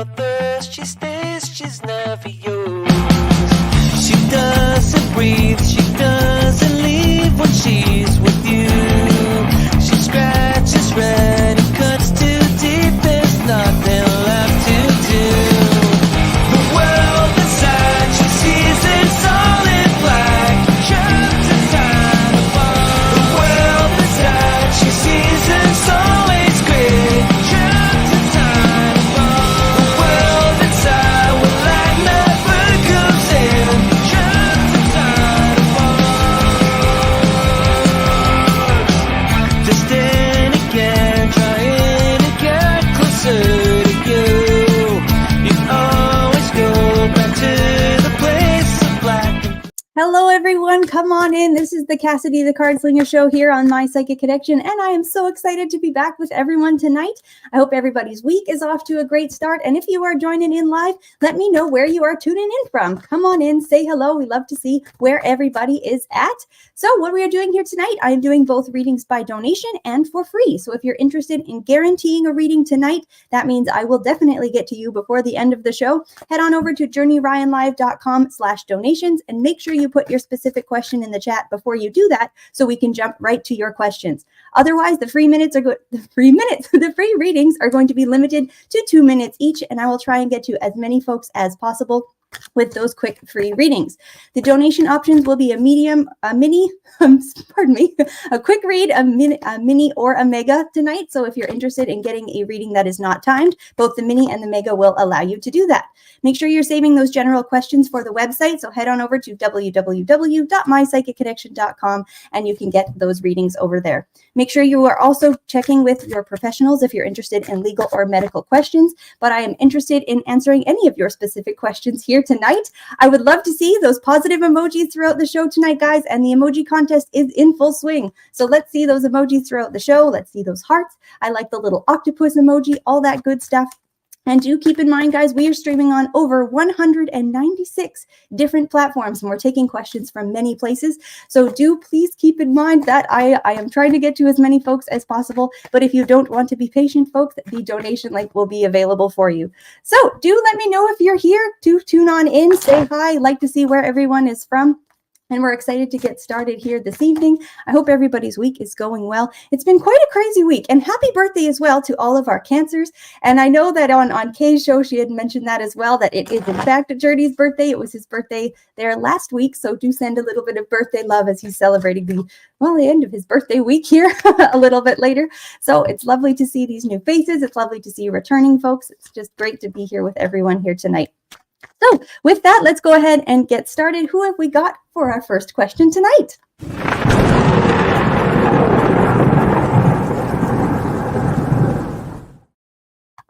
your thirst, she stays, she's never yours. She doesn't breathe, she doesn't leave when she's with you. She scratches red and cuts too deep, there's nothing left to do. The world inside she sees is all in black, trapped inside a ball. The world inside she sees is always gray, trapped inside a ball. The world inside where light never comes in, trapped inside a ball. Distant again, trying to get closer to you. You always go back to the place of black. Hello, everyone. Come on in. This is the Cassidy The Cardslinger show here on My Psychic Connection, and I am so excited to be back with everyone tonight. I hope everybody's week is off to a great start, and if you are joining in live, let me know where you are tuning in from. Come on in, say hello. We love to see where everybody is at. So what we are doing here tonight, I am doing both readings by donation and for free. So if you're interested in guaranteeing a reading tonight, that means I will definitely get to you before the end of the show. Head on over to journeyryanlive.com/donations and make sure you put your specific question in the chat before you do that so we can jump right to your questions. Otherwise, the free readings are going to be limited to 2 minutes each, and I will try and get to as many folks as possible with those quick free readings. The donation options will be a medium, a mini, a quick read, a mini or a mega tonight. So if you're interested in getting a reading that is not timed, both the mini and the mega will allow you to do that. Make sure you're saving those general questions for the website. So head on over to www.mypsychicconnection.com and you can get those readings over there. Make sure you are also checking with your professionals if you're interested in legal or medical questions, but I am interested in answering any of your specific questions here tonight. I would love to see those positive emojis throughout the show tonight, guys, and the emoji contest is in full swing. So let's see those emojis throughout the show. Let's see those hearts. I like the little octopus emoji, all that good stuff. And do keep in mind, guys, we are streaming on over 196 different platforms, and we're taking questions from many places. So do please keep in mind that I am trying to get to as many folks as possible. But if you don't want to be patient, folks, the donation link will be available for you. So do let me know if you're here to tune on in, say hi, like to see where everyone is from. And we're excited to get started here this evening. I hope everybody's week is going well. It's been quite a crazy week, and happy birthday as well to all of our Cancers. And I know that on Kay's show, she had mentioned that as well, that it is in fact Journey's birthday. It was his birthday there last week. So do send a little bit of birthday love as he's celebrating the end of his birthday week here a little bit later. So it's lovely to see these new faces. It's lovely to see returning folks. It's just great to be here with everyone here tonight. So with that, let's go ahead and get started. Who have we got for our first question tonight?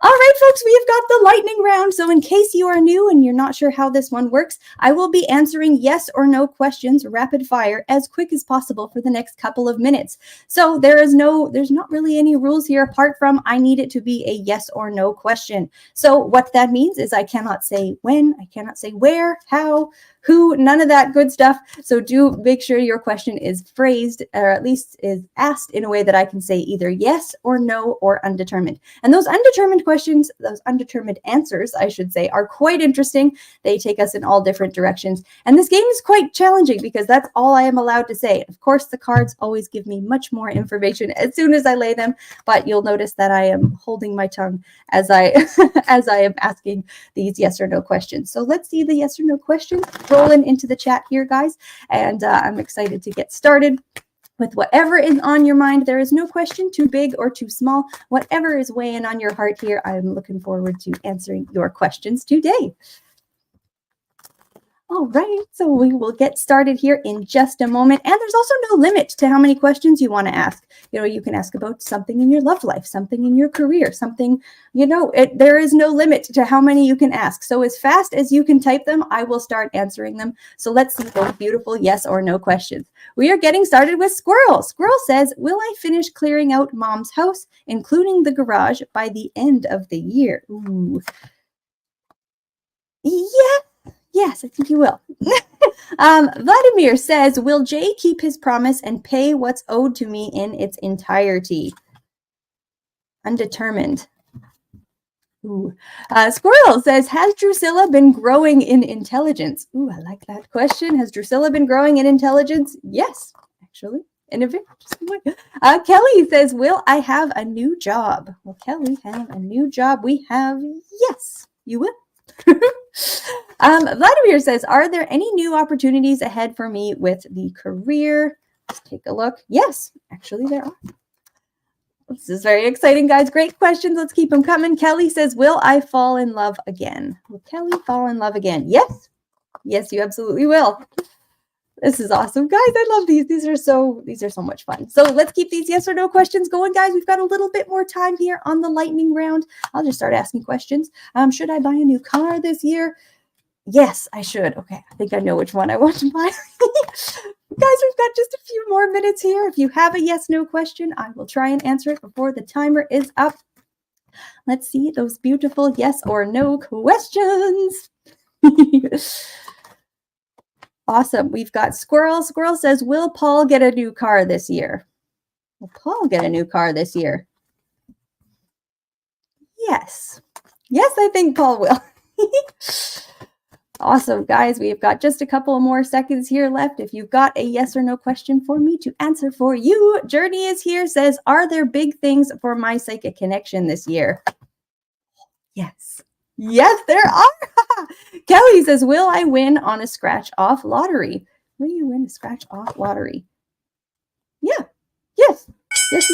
All right, folks, we have got the lightning round. So in case you are new and you're not sure how this one works, I will be answering yes or no questions rapid fire as quick as possible for the next couple of minutes. So there's not really any rules here apart from I need it to be a yes or no question. So what that means is I cannot say when, I cannot say where, how, who, none of that good stuff. So do make sure your question is phrased, or at least is asked in a way that I can say either yes or no or undetermined. And those undetermined questions, those undetermined answers, I should say, are quite interesting. They take us in all different directions. And this game is quite challenging because that's all I am allowed to say. Of course, the cards always give me much more information as soon as I lay them, but you'll notice that I am holding my tongue as I as I am asking these yes or no questions. So let's see the yes or no questions rolling into the chat here, guys. And I'm excited to get started with whatever is on your mind. There is no question too big or too small. Whatever is weighing on your heart here, I'm looking forward to answering your questions today. All right, so we will get started here in just a moment. And there's also no limit to how many questions you want to ask. You can ask about something in your love life, something in your career, something, there is no limit to how many you can ask. So as fast as you can type them, I will start answering them. So let's see those beautiful yes or no questions. We are getting started with Squirrel. Squirrel says, will I finish clearing out Mom's house, including the garage, by the end of the year? Ooh. Yeah. Yes, I think you will. Vladimir says, will Jay keep his promise and pay what's owed to me in its entirety? Undetermined. Ooh. Squirrel says, has Drusilla been growing in intelligence? Ooh, I like that question. Has Drusilla been growing in intelligence? Yes, actually. In a very interesting way. Kelly says, will I have a new job? Will Kelly have a new job? We have yes, you will. Vladimir says, are there any new opportunities ahead for me with the career? Let's take a look. Yes, actually there are. This is very exciting, guys. Great questions. Let's keep them coming. Kelly says, will I fall in love again? Will Kelly fall in love again? Yes. Yes, you absolutely will. This is awesome, guys. I love these. These are so much fun. So let's keep these yes or no questions going, guys. We've got a little bit more time here on the lightning round. I'll just start asking questions. Should I buy a new car this year? Yes, I should. Okay, I think I know which one I want to buy. Guys, we've got just a few more minutes here. If you have a yes/no question, I will try and answer it before the timer is up. Let's see those beautiful yes or no questions. Awesome. We've got Squirrel. Squirrel says, will Paul get a new car this year? Will Paul get a new car this year? Yes. Yes, I think Paul will. Awesome, guys. We've got just a couple more seconds here left. If you've got a yes or no question for me to answer for you, Journey is here, says, are there big things for my psychic connection this year? Yes. Yes, there are. Kelly says, will I win on a scratch-off lottery? Will you win a scratch-off lottery? Yeah. Yes. Yes.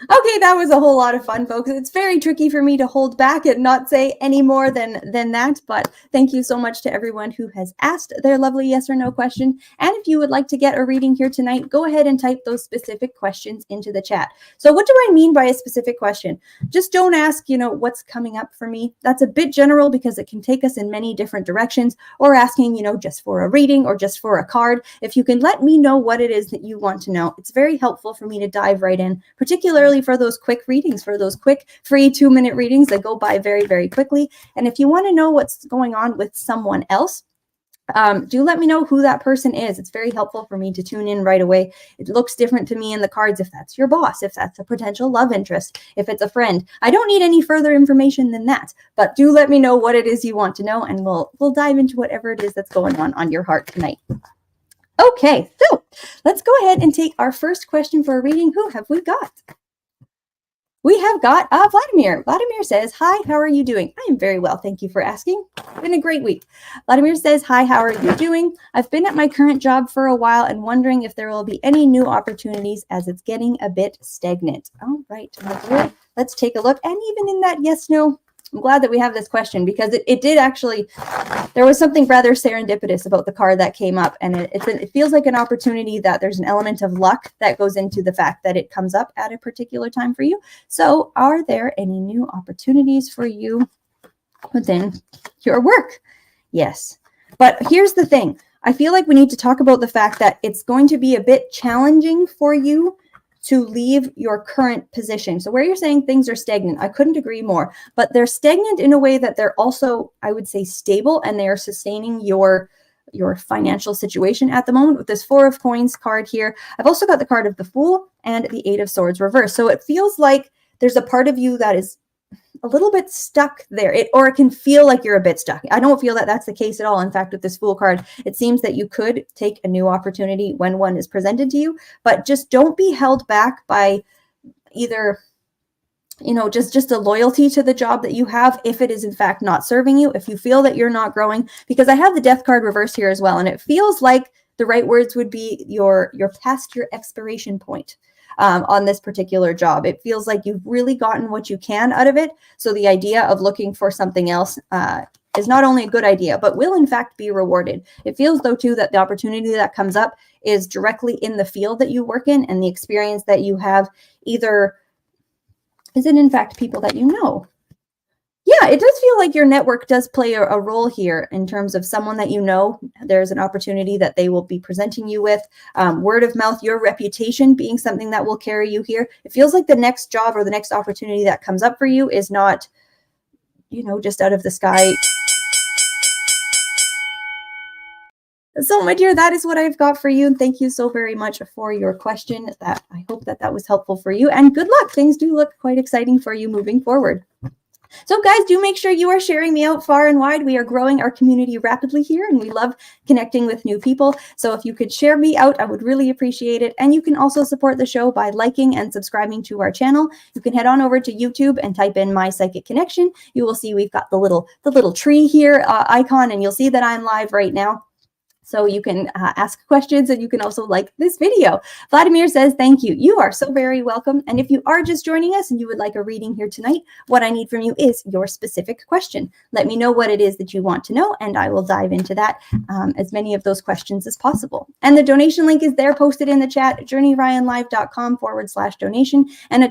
Okay, that was a whole lot of fun, folks. It's very tricky for me to hold back and not say any more than that, but thank you so much to everyone who has asked their lovely yes or no question. And if you would like to get a reading here tonight, go ahead and type those specific questions into the chat. So what do I mean by a specific question? Just don't ask, what's coming up for me. That's a bit general because it can take us in many different directions, or asking, just for a reading or just for a card. If you can let me know what it is that you want to know, it's very helpful for me to dive right in, particularly for those quick readings, for those quick free 2-minute readings that go by very, very quickly. And if you want to know what's going on with someone else, do let me know who that person is. It's very helpful for me to tune in right away. It looks different to me in the cards if that's your boss, if that's a potential love interest, if it's a friend. I don't need any further information than that, but do let me know what it is you want to know, and we'll dive into whatever it is that's going on your heart tonight. Okay, so let's go ahead and take our first question for a reading. Who have we got? We have got Vladimir. Vladimir says, hi, how are you doing? I am very well. Thank you for asking. It's been a great week. Vladimir says, hi, how are you doing? I've been at my current job for a while and wondering if there will be any new opportunities as it's getting a bit stagnant. All right, Vladimir, let's take a look. And even in that yes, no, I'm glad that we have this question because it did actually, there was something rather serendipitous about the card that came up, and it feels like an opportunity that there's an element of luck that goes into the fact that it comes up at a particular time for you. So are there any new opportunities for you within your work? Yes. But here's the thing. I feel like we need to talk about the fact that it's going to be a bit challenging for you to leave your current position. So where you're saying things are stagnant, I couldn't agree more, but they're stagnant in a way that they're also, I would say, stable, and they are sustaining your financial situation at the moment with this 4 of Coins card here. I've also got the card of the Fool and the 8 of Swords reversed. So it feels like there's a part of you that is a little bit stuck there, or it can feel like you're a bit stuck. I don't feel that that's the case at all. In fact, with this Fool card, it seems that you could take a new opportunity when one is presented to you, but just don't be held back by either, just a loyalty to the job that you have, if it is in fact not serving you, if you feel that you're not growing, because I have the Death card reversed here as well, and it feels like the right words would be you're past your expiration point. On this particular job. It feels like you've really gotten what you can out of it. So the idea of looking for something else is not only a good idea, but will in fact be rewarded. It feels though too that the opportunity that comes up is directly in the field that you work in, and the experience that you have either is it in fact people that you know. Yeah, it does feel like your network does play a role here in terms of someone that you know. There's an opportunity that they will be presenting you with. Word of mouth, your reputation being something that will carry you here. It feels like the next job or the next opportunity that comes up for you is not, just out of the sky. So, my dear, that is what I've got for you. And thank you so very much for your question. That I hope that that was helpful for you. And good luck. Things do look quite exciting for you moving forward. So guys, do make sure you are sharing me out far and wide. We are growing our community rapidly here, and we love connecting with new people. So if you could share me out, I would really appreciate it. And you can also support the show by liking and subscribing to our channel. You can head on over to YouTube and type in My Psychic Connection. You will see we've got the little tree here icon, and you'll see that I'm live right now. So you can ask questions, and you can also like this video. Vladimir says, thank you. You are so very welcome. And if you are just joining us and you would like a reading here tonight, what I need from you is your specific question. Let me know what it is that you want to know, and I will dive into that, as many of those questions as possible. And the donation link is there posted in the chat, journeyryanlive.com/donation. And a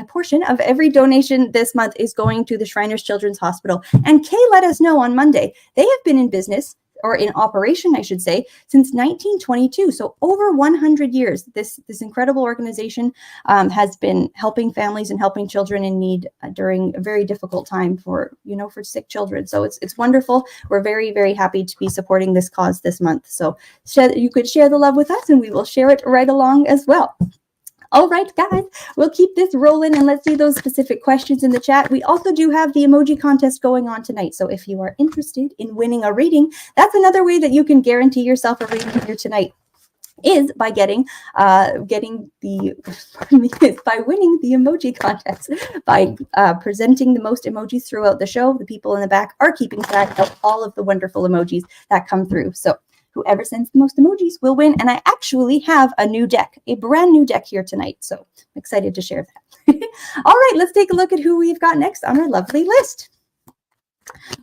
portion of every donation this month is going to the Shriners Children's Hospital. And Kay let us know on Monday, they have been in business, or in operation, I should say, since 1922. So over 100 years, this incredible organization has been helping families and helping children in need during a very difficult time for sick children. So it's wonderful. We're very, very happy to be supporting this cause this month. So you could share the love with us, and we will share it right along as well. All right, guys, we'll keep this rolling, and let's see those specific questions in the chat. We also do have the emoji contest going on tonight. So if you are interested in winning a reading, that's another way that you can guarantee yourself a reading here tonight, is by winning the emoji contest, by presenting the most emojis throughout the show. The people in the back are keeping track of all of the wonderful emojis that come through. So whoever sends the most emojis will win. And I actually have a new deck, a brand new deck here tonight. So I'm excited to share that. All right, let's take a look at who we've got next on our lovely list.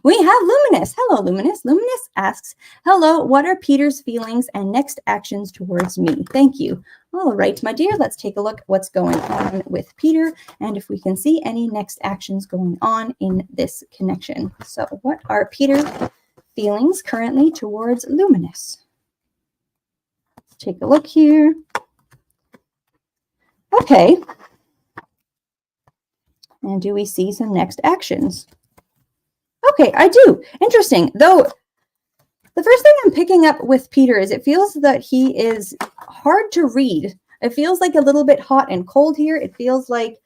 We have Luminous. Hello, Luminous. Luminous asks, hello, what are Peter's feelings and next actions towards me? Thank you. All right, my dear, let's take a look at what's going on with Peter and if we can see any next actions going on in this connection. So what are Peter's feelings currently towards Luminous? Let's take a look here. Okay. And do we see some next actions? Okay, I do. Interesting. Though the first thing I'm picking up with Peter is it feels that he is hard to read. It feels like a little bit hot and cold here. It feels like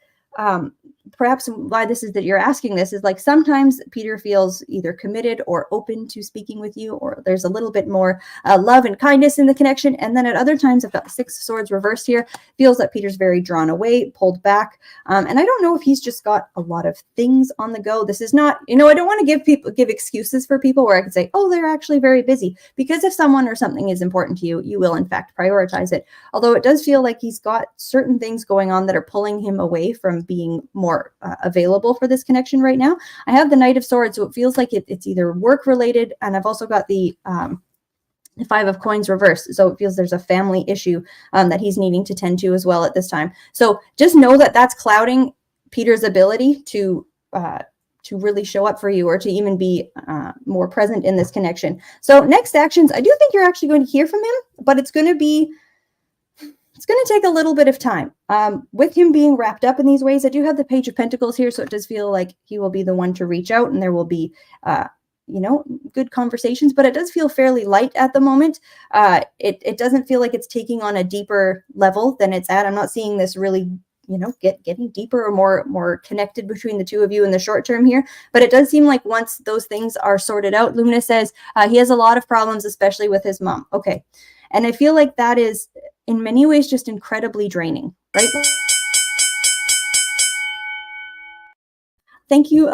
perhaps why this is that you're asking this is like sometimes Peter feels either committed or open to speaking with you, or there's a little bit more love and kindness in the connection. And then at other times, I've got the Six of Swords reversed here, feels that Peter's very drawn away, pulled back. And I don't know if he's just got a lot of things on the go. This is not, I don't want to give excuses for people where I could say, oh, they're actually very busy, because if someone or something is important to you, you will in fact prioritize it. Although it does feel like he's got certain things going on that are pulling him away from being more available for this connection right now. I have the Knight of Swords, so it feels like it's either work related, and I've also got the Five of Coins reversed, so it feels there's a family issue that he's needing to tend to as well at this time. So just know that that's clouding Peter's ability to really show up for you, or to even be more present in this connection. So next actions, I do think you're actually going to hear from him, but it's going to take a little bit of time. With him being wrapped up in these ways, I do have the Page of Pentacles here, so it does feel like he will be the one to reach out, and there will be, good conversations, but it does feel fairly light at the moment. It doesn't feel like it's taking on a deeper level than it's at. I'm not seeing this really, getting deeper or more connected between the two of you in the short term here, but it does seem like once those things are sorted out, Lumina says he has a lot of problems, especially with his mom. Okay. And I feel like that is in many ways just incredibly draining, right? Thank you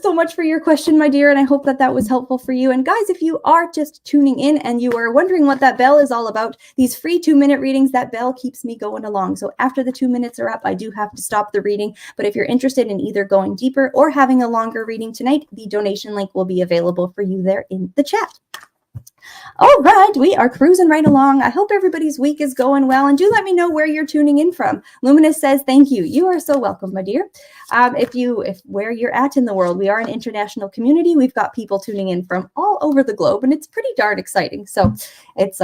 so much for your question, my dear, and I hope that that was helpful for you. And guys, if you are just tuning in and you are wondering what that bell is all about, these free 2-minute readings, that bell keeps me going along. So after the 2 minutes are up, I do have to stop the reading. But if you're interested in either going deeper or having a longer reading tonight, the donation link will be available for you there in the chat. All right, we are cruising right along. I hope everybody's week is going well, and do let me know where you're tuning in from. Luminous says, thank you. You are so welcome, my dear. If where you're at in the world, we are an international community. We've got people tuning in from all over the globe, and it's pretty darn exciting. So it's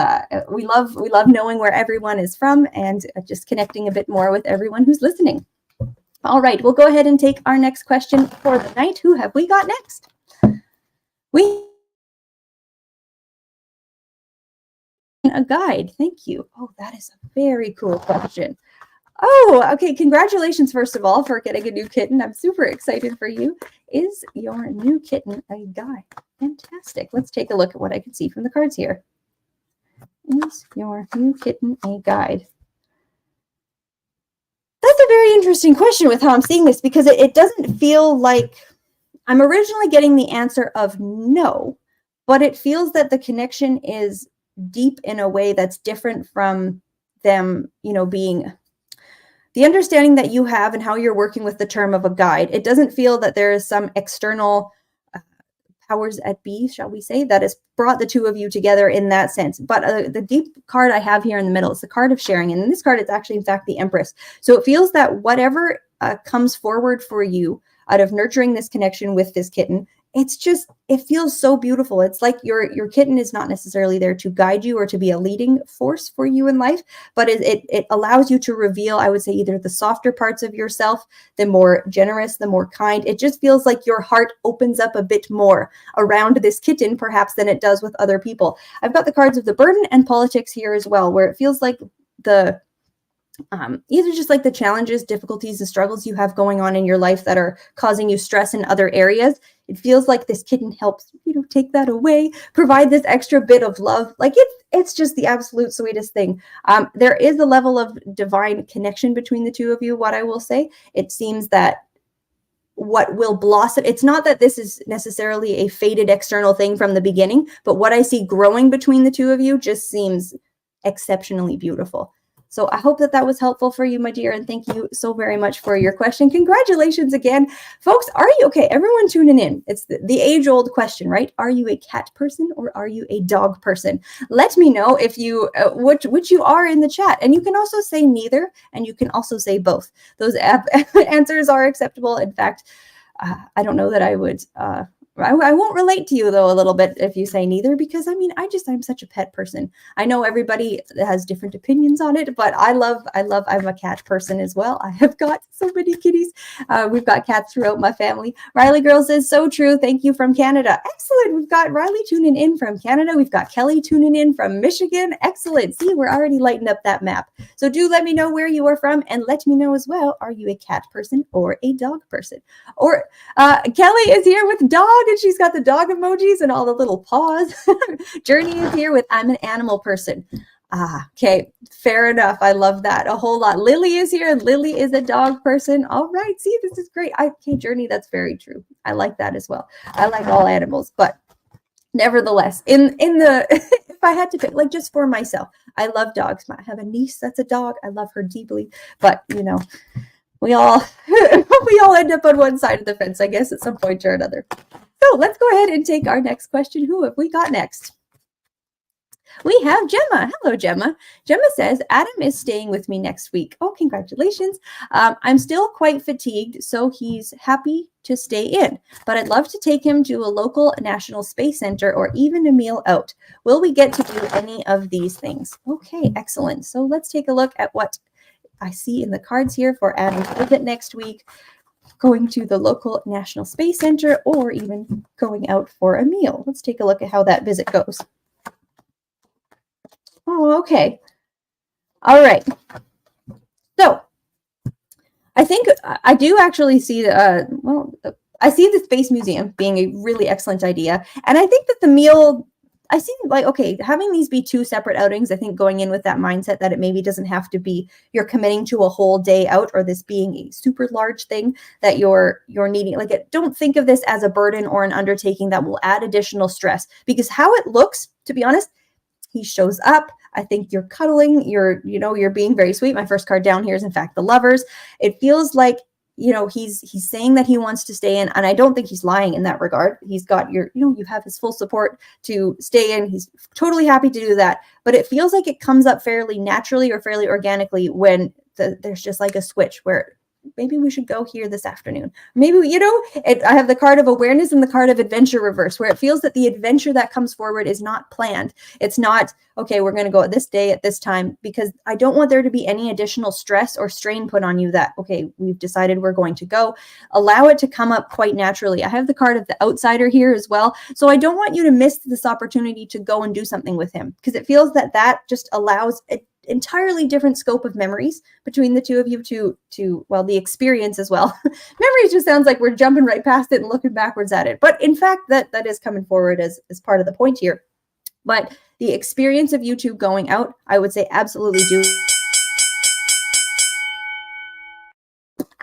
we love knowing where everyone is from, and just connecting a bit more with everyone who's listening. All right, we'll go ahead and take our next question for the night. Who have we got next? a guide? Thank you. Oh, that is a very cool question. Oh, okay. Congratulations, first of all, for getting a new kitten. I'm super excited for you. Is your new kitten a guide? Fantastic. Let's take a look at what I can see from the cards here. Is your new kitten a guide? That's a very interesting question with how I'm seeing this, because it doesn't feel like I'm originally getting the answer of no, but it feels that the connection is deep in a way that's different from them, being the understanding that you have and how you're working with the term of a guide. It doesn't feel that there is some external powers at be, shall we say, that has brought the two of you together in that sense. But the deep card I have here in the middle is the card of sharing. And in this card, it's actually, in fact, the Empress. So it feels that whatever comes forward for you out of nurturing this connection with this kitten, it feels so beautiful. It's like your kitten is not necessarily there to guide you or to be a leading force for you in life, but it allows you to reveal, I would say, either the softer parts of yourself, the more generous, the more kind. It just feels like your heart opens up a bit more around this kitten, perhaps, than it does with other people. I've got the cards of the burden and politics here as well, where it feels like either just like the challenges, difficulties, and struggles you have going on in your life that are causing you stress in other areas. It feels like this kitten helps, take that away, provide this extra bit of love. Like it's just the absolute sweetest thing. There is a level of divine connection between the two of you. What I will say, it seems that what will blossom, it's not that this is necessarily a fated external thing from the beginning, but what I see growing between the two of you just seems exceptionally beautiful. So I hope that was helpful for you, my dear, and thank you so very much for your question. Congratulations again. Folks, are you okay? Everyone tuning in. It's the age-old question, right? Are you a cat person or are you a dog person? Let me know if you which you are in the chat. And you can also say neither, and you can also say both. Those answers are acceptable. In fact, I don't know that I would... I won't relate to you, though, a little bit if you say neither, because I'm such a pet person. I know everybody has different opinions on it, but I'm a cat person as well. I have got so many kitties. We've got cats throughout my family. Riley Girl says, so true. Thank you from Canada. Excellent. We've got Riley tuning in from Canada. We've got Kelly tuning in from Michigan. Excellent. See, we're already lighting up that map. So do let me know where you are from, and let me know as well, are you a cat person or a dog person? Or Kelly is here with dog, and she's got the dog emojis and all the little paws. Journey is here with I'm an animal person. Okay, fair enough. I love that a whole lot. Lily is here, and Lily is a dog person. All right, see, this is great. Okay, Journey, that's very true. I like that as well. I like all animals, but nevertheless, in the if I had to pick, like, just for myself, I love dogs. I have a niece that's a dog. I love her deeply, but we all end up on one side of the fence, I guess, at some point or another. So let's go ahead and take our next question. Who have we got next? We have Gemma. Hello, Gemma. Gemma says, Adam is staying with me next week. Oh, congratulations. I'm still quite fatigued, so he's happy to stay in, but I'd love to take him to a local National Space Center or even a meal out. Will we get to do any of these things? Okay, excellent. So let's take a look at what I see in the cards here for Adam's visit next week. Going to the local National Space Center or even going out for a meal. Let's take a look at how that visit goes. Oh, okay. All right. So I think I do actually see, I see the Space Museum being a really excellent idea. And I think that the meal, I seem like, okay, having these be two separate outings, I think going in with that mindset that it maybe doesn't have to be, you're committing to a whole day out, or this being a super large thing that you're needing. Like, don't think of this as a burden or an undertaking that will add additional stress, because how it looks, to be honest, he shows up. I think you're cuddling, you're being very sweet. My first card down here is, in fact, the Lovers. It feels like, he's saying that he wants to stay in, and I don't think he's lying in that regard. He's got you have his full support to stay in. He's totally happy to do that, but it feels like it comes up fairly naturally or fairly organically when there's just like a switch where maybe we should go here this afternoon. Maybe, you know, I have the card of awareness and the card of adventure reverse, where it feels that the adventure that comes forward is not planned. It's not, okay, we're going to go at this day at this time, because I don't want there to be any additional stress or strain put on you that, okay, we've decided we're going to go. Allow it to come up quite naturally. I have the card of the outsider here as well. So I don't want you to miss this opportunity to go and do something with him, because it feels that that just allows an entirely different scope of memories between the two of you to well, the experience as well. Memories just sounds like we're jumping right past it and looking backwards at it. But in fact, that is coming forward as part of the point here. But the experience of you two going out, I would say absolutely do.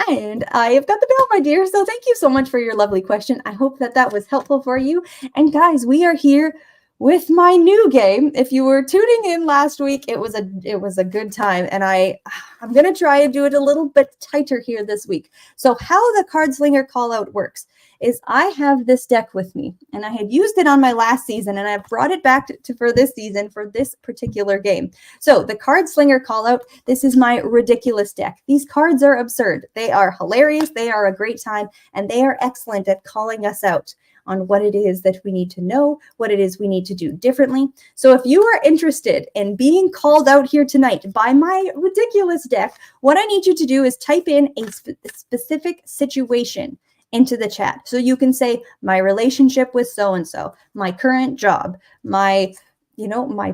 And I have got the bell, my dear. So thank you so much for your lovely question. I hope that that was helpful for you. And guys, we are here with my new game. If you were tuning in last week, it was a good time, and I'm going to try and do it a little bit tighter here this week. So how the Cardslinger call out works is I have this deck with me, and I had used it on my last season, and I've brought it back to for this season for this particular game. So the Cardslinger call out, this is my ridiculous deck. These cards are absurd. They are hilarious. They are a great time, and they are excellent at calling us out on what it is that we need to know, what it is we need to do differently. So if you are interested in being called out here tonight by my ridiculous deck, what I need you to do is type in a specific situation into the chat. So you can say my relationship with so-and-so, my current job, my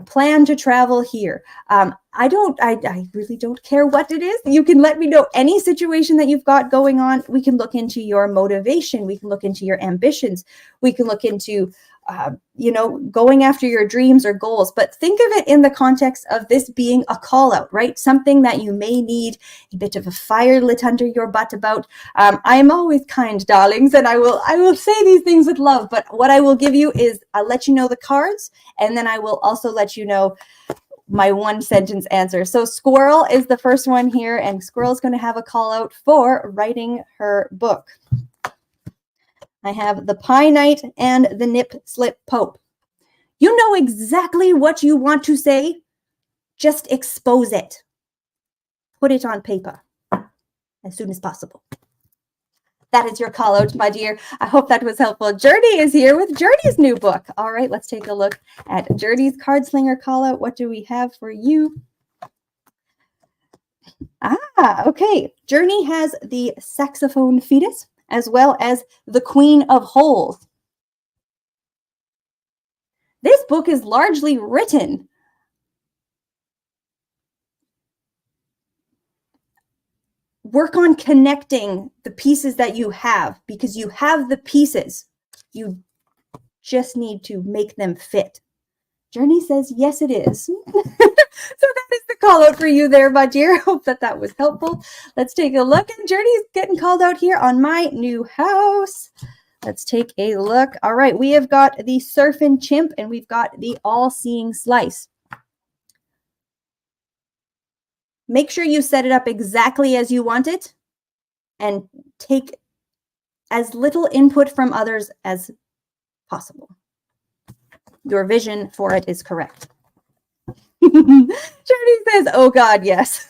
plan to travel here. I really don't care what it is. You can let me know any situation that you've got going on. We can look into your motivation. We can look into your ambitions. We can look into, going after your dreams or goals. But think of it in the context of this being a call out, right? Something that you may need a bit of a fire lit under your butt about. I am always kind, darlings, and I will say these things with love. But what I will give you is I'll let you know the cards, and then I will also let you know my one sentence answer. So Squirrel is the first one here, and Squirrel is going to have a call out for writing her book. I have the Pie Knight and the Nip Slip Pope. You know exactly what you want to say. Just expose it. Put it on paper as soon as possible. That is your call out, my dear. I hope that was helpful. Journey is here with Journey's new book. All right, let's take a look at Journey's Cardslinger call out. What do we have for you? Okay. Journey has the saxophone fetus as well as the Queen of Holes. This book is largely written work on connecting the pieces that you have, because you have the pieces. You just need to make them fit. Journey says, yes, it is. So that is the call out for you there, my dear. Hope that that was helpful. Let's take a look. And Journey's getting called out here on my new house. Let's take a look. All right, we have got the Surfing Chimp, and we've got the All-Seeing Slice. Make sure you set it up exactly as you want it and take as little input from others as possible. Your vision for it is correct. Journey says, oh God, yes.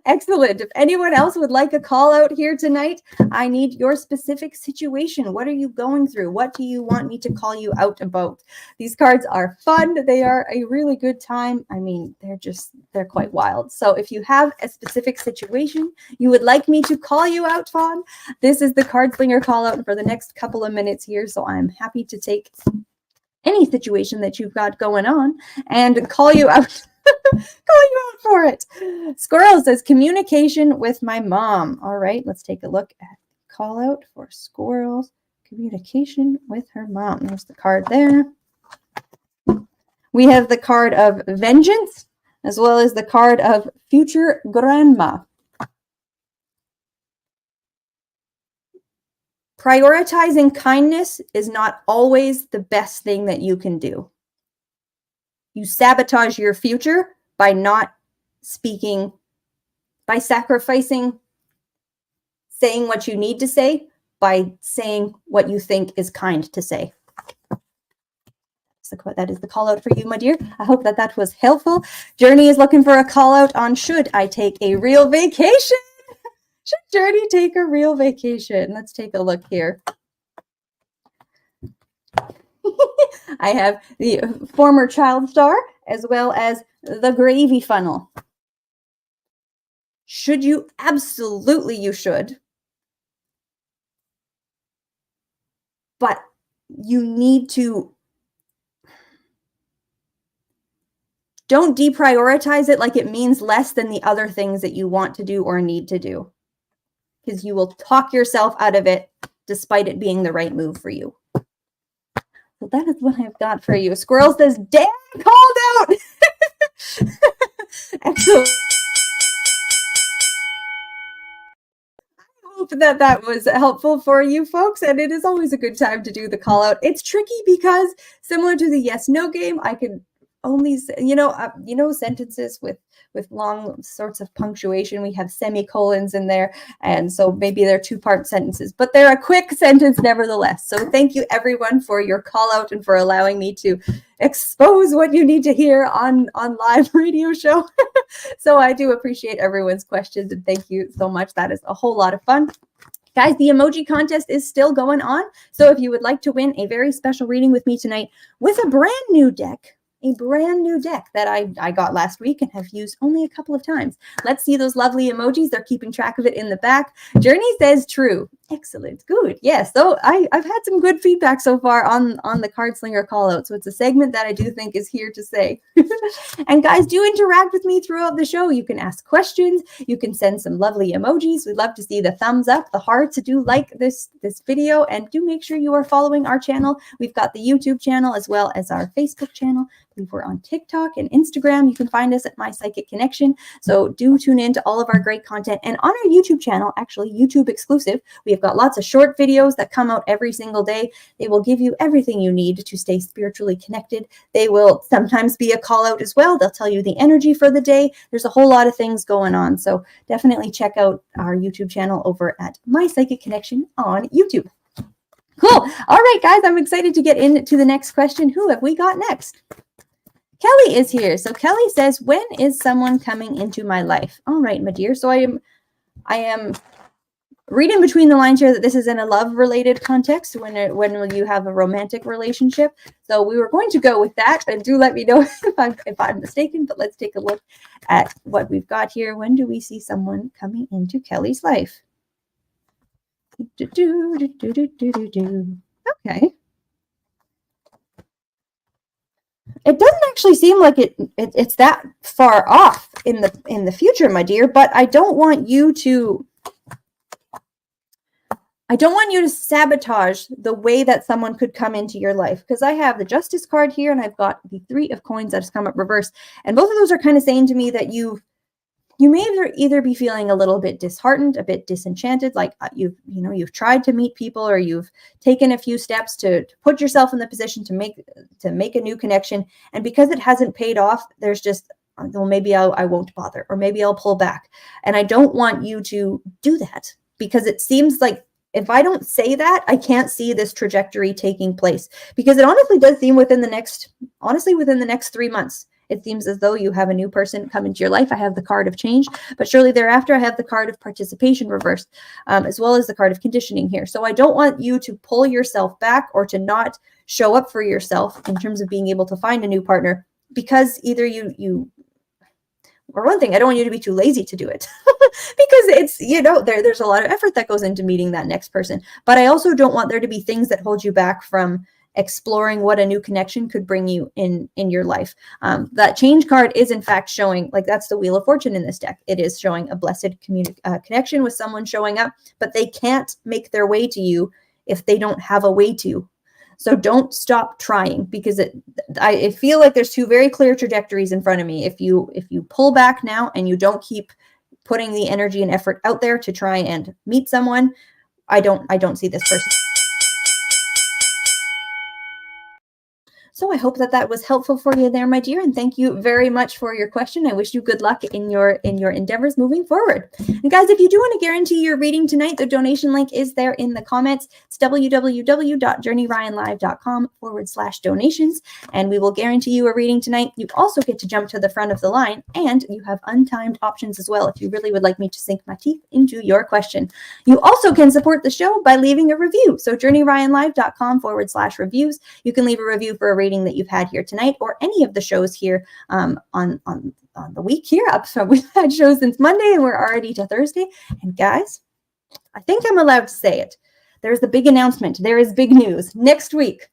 Excellent. If anyone else would like a call out here tonight, I need your specific situation. What are you going through? What do you want me to call you out about? These cards are fun. They are a really good time. I mean, they're quite wild. So if you have a specific situation you would like me to call you out on, this is the Cardslinger call out for the next couple of minutes here. So I'm happy to take any situation that you've got going on and call you out. Call you out for it. Squirrel says communication with my mom. All right, let's take a look at call out for Squirrel's communication with her mom. There's the card there. We have the card of vengeance as well as the card of future grandma. Prioritizing kindness is not always the best thing that you can do. You sabotage your future by not speaking, by sacrificing saying what you need to say, by saying what you think is kind to say. That is the call out for you, my dear. I hope that that was helpful. Journey is looking for a call out on should I take a real vacation? Should Journey take a real vacation? Let's take a look here. I have the former child star as well as the gravy funnel. Should you? Absolutely, you should. But you need to, don't deprioritize it like it means less than the other things that you want to do or need to do, because you will talk yourself out of it despite it being the right move for you. So that is what I've got for you. Squirrel says, Dan called out. Excellent. I hope that was helpful for you folks, and it is always a good time to do the call out. It's tricky because similar to the yes/no game, I can only say, sentences with long sorts of punctuation. We have semicolons in there, and so maybe they're two-part sentences, but they're a quick sentence nevertheless. So thank you everyone for your call out and for allowing me to expose what you need to hear on live radio show. So I do appreciate everyone's questions, and thank you so much. That is a whole lot of fun. Guys, the emoji contest is still going on. So if you would like to win a very special reading with me tonight with a brand new deck that I got last week and have used only a couple of times. Let's see those lovely emojis. They're keeping track of it in the back. Journey says true. Excellent. Good. Yes. So I've had some good feedback so far on the Cardslinger call out. So it's a segment that I do think is here to stay. And guys, do interact with me throughout the show. You can ask questions. You can send some lovely emojis. We'd love to see the thumbs up, the hearts. Do like this video, and do make sure you are following our channel. We've got the YouTube channel as well as our Facebook channel. We're on TikTok and Instagram. You can find us at My Psychic Connection. So do tune in to all of our great content. And on our YouTube channel, actually YouTube exclusive, we have got lots of short videos that come out every single day. They will give you everything you need to stay spiritually connected. They will sometimes be a call out as well. They'll tell you the energy for the day. There's a whole lot of things going on. So definitely check out our YouTube channel over at My Psychic Connection on YouTube. Cool. All right, guys, I'm excited to get into the next question. Who have we got next? Kelly is here. So Kelly says, when is someone coming into my life? All right, my dear. So I am reading between the lines here that this is in a love-related context. When will you have a romantic relationship? So we were going to go with that, and do let me know if I'm mistaken. But let's take a look at what we've got here. When do we see someone coming into Kelly's life? Okay. It doesn't actually seem like it's that far off in the future, my dear, but I don't want you to sabotage the way that someone could come into your life, because I have the Justice card here and I've got the Three of Coins that has come up reversed, and both of those are kind of saying to me that you may either be feeling a little bit disheartened, a bit disenchanted, like you've tried to meet people, or you've taken a few steps to put yourself in the position to make a new connection, and because it hasn't paid off, there's just, well, maybe I won't bother, or maybe I'll pull back. And I don't want you to do that, because it seems like if I don't say that, I can't see this trajectory taking place, because it honestly does seem within the next 3 months. It seems as though you have a new person come into your life. I have the card of change, but shortly thereafter, I have the card of participation reversed, as well as the card of conditioning here. So I don't want you to pull yourself back or to not show up for yourself in terms of being able to find a new partner, because either you or one thing, I don't want you to be too lazy to do it because it's, there's a lot of effort that goes into meeting that next person. But I also don't want there to be things that hold you back from exploring what a new connection could bring you in your life. That change card is in fact showing, like, that's the Wheel of Fortune in this deck. It is showing a blessed connection with someone showing up, but they can't make their way to you if they don't have a way to. So don't stop trying, because I feel like there's two very clear trajectories in front of me. If you pull back now and you don't keep putting the energy and effort out there to try and meet someone, I don't see this person. So I hope that that was helpful for you there, my dear, and thank you very much for your question. I wish you good luck in your endeavors moving forward. And guys, if you do want to guarantee your reading tonight, the donation link is there in the comments. It's www.journeyryanlive.com/donations, and we will guarantee you a reading tonight. You also get to jump to the front of the line, and you have untimed options as well if you really would like me to sink my teeth into your question. You also can support the show by leaving a review. So journeyryanlive.com/reviews. You can leave a review for a reading that you've had here tonight or any of the shows here on the week here up. So we've had shows since Monday and we're already to Thursday. And guys, I think I'm allowed to say it. There's the big announcement. There is big news. Next week,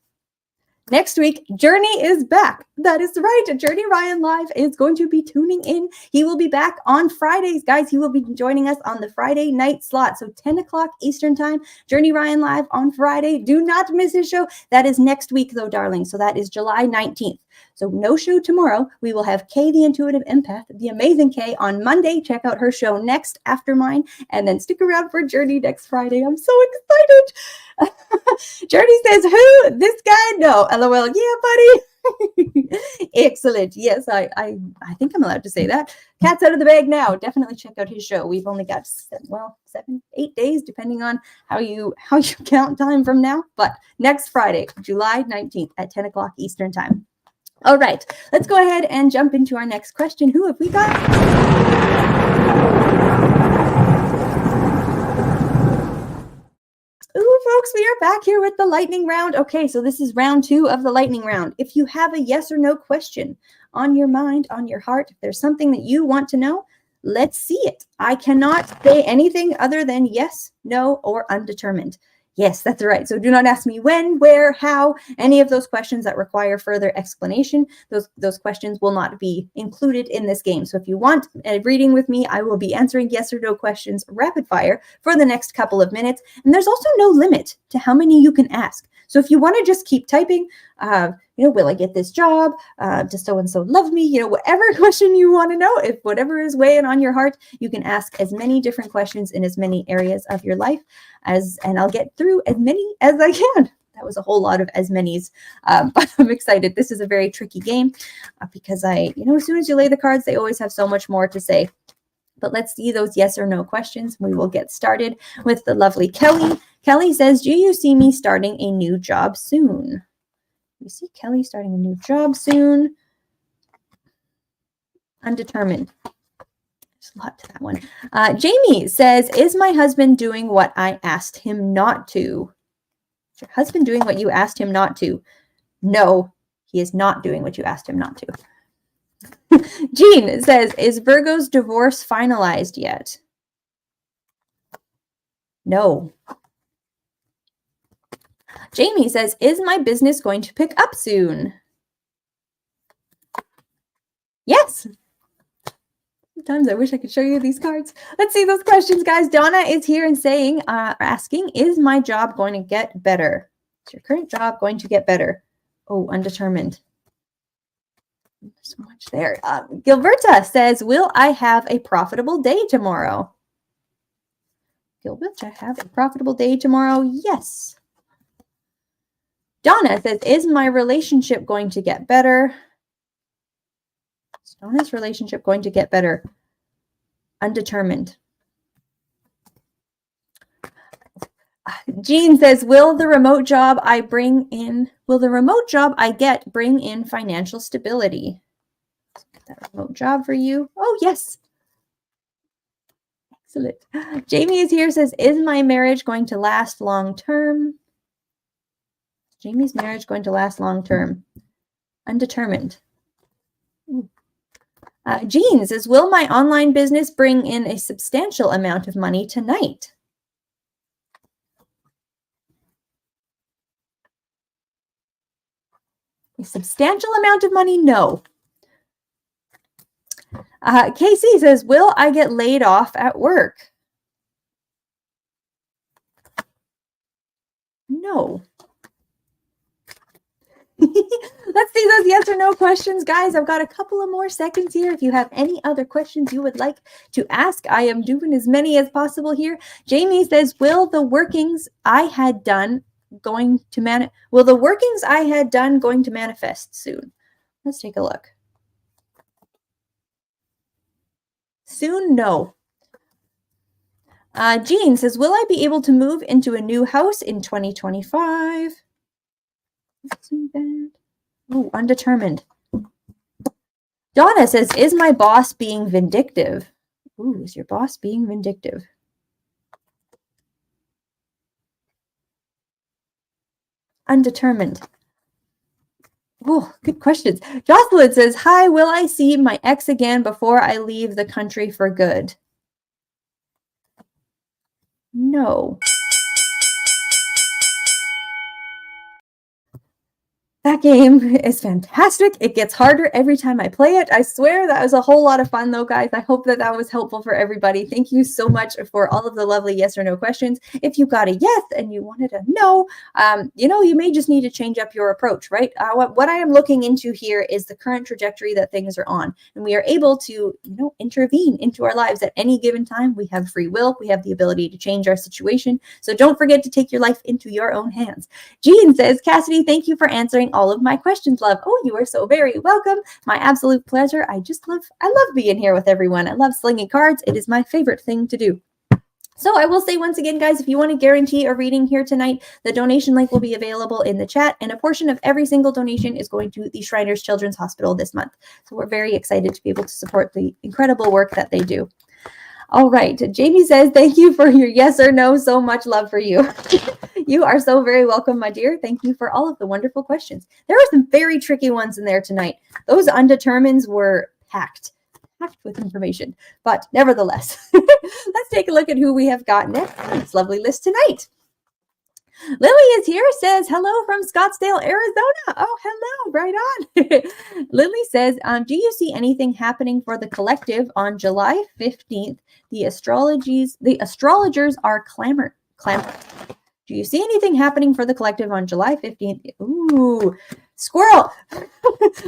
Journey is back. That is right. Journey Ryan Live is going to be tuning in. He will be back on Fridays, guys. He will be joining us on the Friday night slot. So 10 o'clock Eastern time, Journey Ryan Live on Friday. Do not miss his show. That is next week, though, darling. So that is July 19th. So no show tomorrow. We will have Kay, the Intuitive Empath, the amazing Kay, on Monday. Check out her show next after mine. And then stick around for Journey next Friday. I'm so excited. Journey says, who? This guy? No. LOL. Yeah, buddy. Excellent. Yes, I think I'm allowed to say that. Cat's out of the bag now. Definitely check out his show. We've only got 7, 8 days, depending on how you count time from now. But next Friday, July 19th at 10 o'clock Eastern time. All right, let's go ahead and jump into our next question. Who have we got? Ooh, folks, we are back here with the lightning round. Okay, so this is round 2 of the lightning round. If you have a yes or no question on your mind, on your heart, if there's something that you want to know, let's see it. I cannot say anything other than yes, no, or undetermined. Yes, that's right. So do not ask me when, where, how, any of those questions that require further explanation. Those questions will not be included in this game. So if you want a reading with me, I will be answering yes or no questions rapid fire for the next couple of minutes. And there's also no limit to how many you can ask. So if you want to just keep typing, will I get this job? Does so-and-so love me? Whatever question you want to know, if whatever is weighing on your heart, you can ask as many different questions in as many areas of your life and I'll get through as many as I can. That was a whole lot of as many's, but I'm excited. This is a very tricky game because as soon as you lay the cards, they always have so much more to say. But let's see those yes or no questions. We will get started with the lovely Kelly. Kelly says, do you see me starting a new job soon? You see Kelly starting a new job soon? Undetermined. There's a lot to that one. Jamie says, is my husband doing what I asked him not to? Is your husband doing what you asked him not to? No, he is not doing what you asked him not to. Jean says, is Virgo's divorce finalized yet? No. Jamie says, is my business going to pick up soon? Yes. Sometimes I wish I could show you these cards. Let's see those questions, guys. Donna is here and asking, is my job going to get better? Is your current job going to get better? Oh, undetermined. So much there. Gilberta says, will I have a profitable day tomorrow? Gilbert, I have a profitable day tomorrow. Yes. Donna says, is my relationship going to get better? Is Donna's relationship going to get better? Undetermined. Jean says, will the remote job I get bring in financial stability? Get that remote job for you. Oh, yes. Excellent. Jamie is here, says, is my marriage going to last long term? Jamie's marriage going to last long term? Undetermined. Jean says, will my online business bring in a substantial amount of money tonight? A substantial amount of money? No. Casey says, will I get laid off at work? No. Let's see those yes or no questions, guys. I've got a couple of more seconds here. If you have any other questions you would like to ask, I am doing as many as possible here. Jamie says, will the workings I had done will the workings I had done going to manifest soon? Let's take a look. Soon, no. Jean says, will I be able to move into a new house in 2025? Let's see that. Ooh, undetermined. Donna says, is my boss being vindictive? Ooh, is your boss being vindictive? Undetermined. Oh, good questions. Jocelyn says, hi, will I see my ex again before I leave the country for good? No. That game is fantastic. It gets harder every time I play it. I swear that was a whole lot of fun though, guys. I hope that that was helpful for everybody. Thank you so much for all of the lovely yes or no questions. If you got a yes and you wanted a no, you may just need to change up your approach, right? What I am looking into here is the current trajectory that things are on. And we are able to, intervene into our lives at any given time. We have free will. We have the ability to change our situation. So don't forget to take your life into your own hands. Jean says, Cassidy, thank you for answering all of my questions, love. Oh, you are so very welcome. My absolute pleasure. I love being here with everyone. I love slinging cards. It is my favorite thing to do. So I will say once again, guys, if you want to guarantee a reading here tonight, the donation link will be available in the chat, and a portion of every single donation is going to the Shriners Children's Hospital this month. So we're very excited to be able to support the incredible work that they do. All right. Jamie says, thank you for your yes or no. So much love for you. You are so very welcome, my dear. Thank you for all of the wonderful questions. There are some very tricky ones in there tonight. Those undetermineds were packed with information, but nevertheless, let's take a look at who we have got next on this lovely list tonight. Lily is here, says, hello from Scottsdale, Arizona. Oh, hello, right on. Lily says, do you see anything happening for the collective on July 15th? The astrologers are clamor. Do you see anything happening for the collective on July 15th? Ooh, squirrel.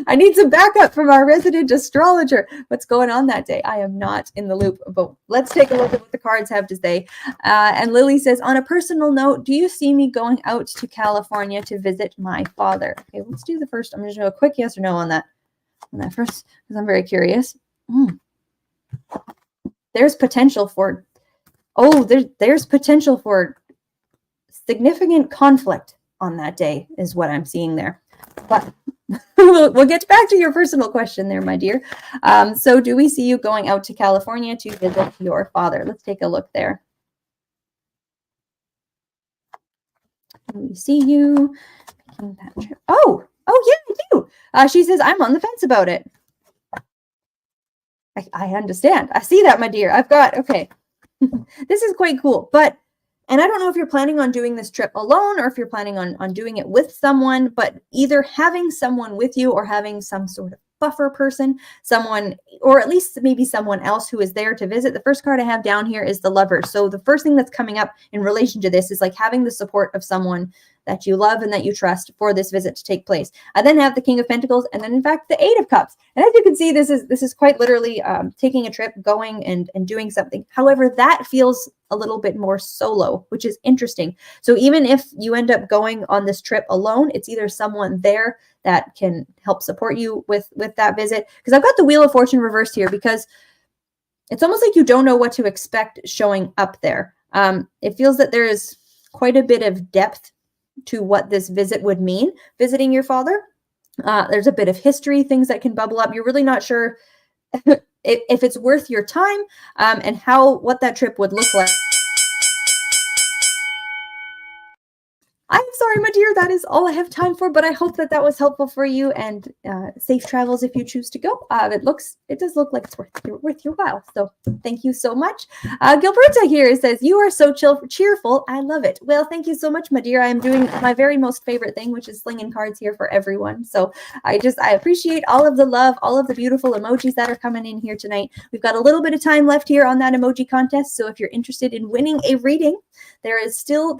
I need some backup from our resident astrologer. What's going on that day? I am not in the loop, but let's take a look at what the cards have to say. And Lily says, on a personal note, do you see me going out to California to visit my father? Okay, let's do the first. I'm going to do a quick yes or no on that first, because I'm very curious. There's potential for, there's potential for significant conflict on that day is what I'm seeing there. But we'll get back to your personal question there, my dear. So do we see you going out to California to visit your father? Let's take a look there. We see you making that trip. Oh, yeah, I do. She says, I'm on the fence about it. I understand. I see that, my dear. Okay. This is quite cool. And I don't know if you're planning on doing this trip alone or if you're planning on doing it with someone, but either having someone with you or having some sort of buffer person, someone, or at least maybe someone else who is there to visit. The first card I have down here is the Lover. So the first thing that's coming up in relation to this is like having the support of someone that you love and that you trust for this visit to take place. I then have the King of Pentacles and then in fact the Eight of Cups. And as you can see, this is quite literally taking a trip, going and doing something. However, that feels a little bit more solo, which is interesting. So even if you end up going on this trip alone, it's either someone there that can help support you with that visit. Because I've got the Wheel of Fortune reversed here because it's almost like you don't know what to expect showing up there. It feels that there is quite a bit of depth to what this visit would mean, visiting your father. There's a bit of history, things that can bubble up. You're really not sure if it's worth your time and what that trip would look like. I'm sorry, my dear, that is all I have time for, but I hope that was helpful for you and safe travels if you choose to go. It does look like it's worth your while. So thank you so much. Gilberta here says, you are so cheerful. I love it. Well, thank you so much, my dear. I am doing my very most favorite thing, which is slinging cards here for everyone. So I appreciate all of the love, all of the beautiful emojis that are coming in here tonight. We've got a little bit of time left here on that emoji contest. So if you're interested in winning a reading, there is still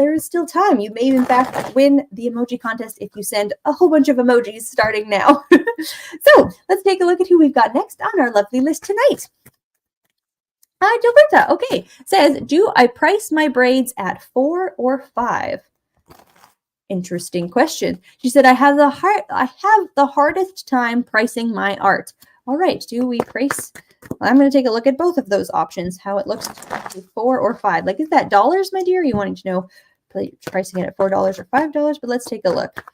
time. You may in fact win the emoji contest if you send a whole bunch of emojis starting now. So let's take a look at who we've got next on our lovely list tonight. Gilberta, okay, says, do I price my braids at 4 or 5? Interesting question. She said, I have the hardest time pricing my art. All right, do we price? Well, I'm going to take a look at both of those options, how it looks, 4 or 5. Like, is that dollars, my dear? You wanting to know pricing it at $4 or $5? But let's take a look.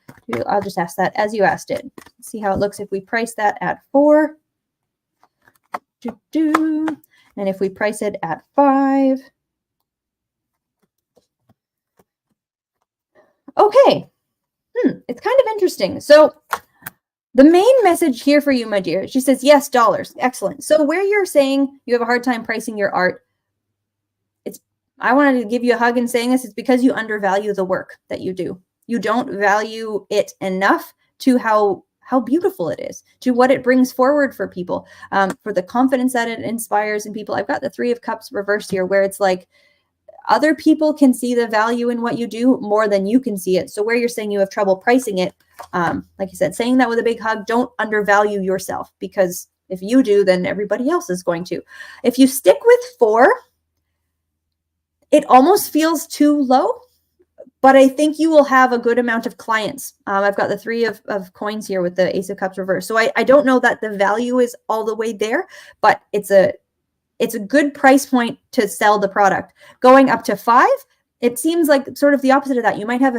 I'll just ask that as you asked it. Let's see how it looks if we price that at 4. And if we price it at 5. Okay. It's kind of interesting. So the main message here for you, my dear, she says, yes, dollars. Excellent. So where you're saying you have a hard time pricing your art, I wanted to give you a hug in saying this. It's because you undervalue the work that you do. You don't value it enough to how beautiful it is, to what it brings forward for people, for the confidence that it inspires in people. I've got the 3 of Cups reversed here, where it's like, other people can see the value in what you do more than you can see it. So where you're saying you have trouble pricing it, like you said, saying that with a big hug, don't undervalue yourself, because if you do, then everybody else is going to. If you stick with 4, it almost feels too low, but I think you will have a good amount of clients. I've got the 3 of coins here with the Ace of Cups reversed. So I don't know that the value is all the way there, but it's a good price point to sell the product. Going up to 5, it seems like sort of the opposite of that. You might have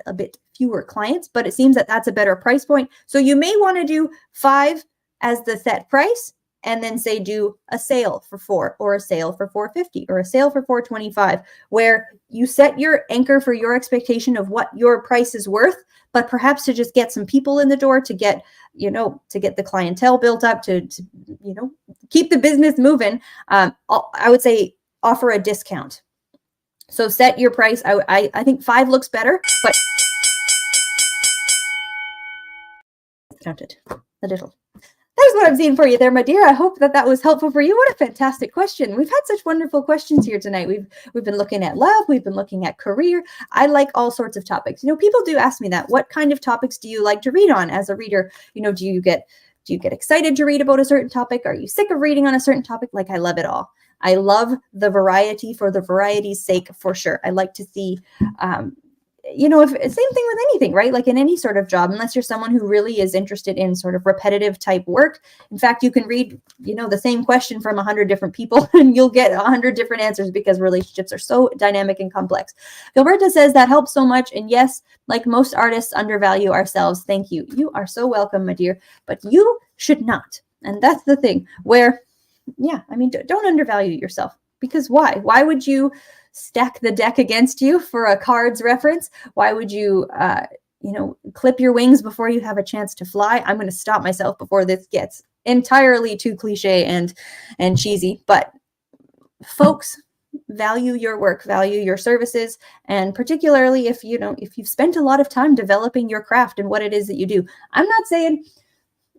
a bit fewer clients, but it seems that that's a better price point. So you may want to do 5 as the set price, and then say do a sale for 4, or a sale for $4.50, or a sale for $4.25, where you set your anchor for your expectation of what your price is worth, but perhaps to just get some people in the door, to get, to get the clientele built up, to keep the business moving. I would say offer a discount. So set your price. I think 5 looks better, but discounted a little. There's what I'm seeing for you there, my dear. I hope that was helpful for you. What a fantastic question. We've had such wonderful questions here tonight. We've been looking at love. We've been looking at career. I like all sorts of topics. People do ask me that. What kind of topics do you like to read on as a reader? Do you get excited to read about a certain topic? Are you sick of reading on a certain topic? Like, I love it all. I love the variety for the variety's sake, for sure. I like to see, same thing with anything, right? Like in any sort of job, unless you're someone who really is interested in sort of repetitive type work. In fact, you can read, the same question from 100 different people and you'll get 100 different answers, because relationships are so dynamic and complex. Gilberta says that helps so much. And yes, like most artists, undervalue ourselves. Thank you. You are so welcome, my dear, but you should not. And that's the thing where, don't undervalue yourself, because why? Why would you stack the deck against you for a cards reference? Why would you, clip your wings before you have a chance to fly? I'm going to stop myself before this gets entirely too cliche and cheesy. But folks, value your work, value your services, and particularly if you've spent a lot of time developing your craft and what it is that you do. I'm not saying,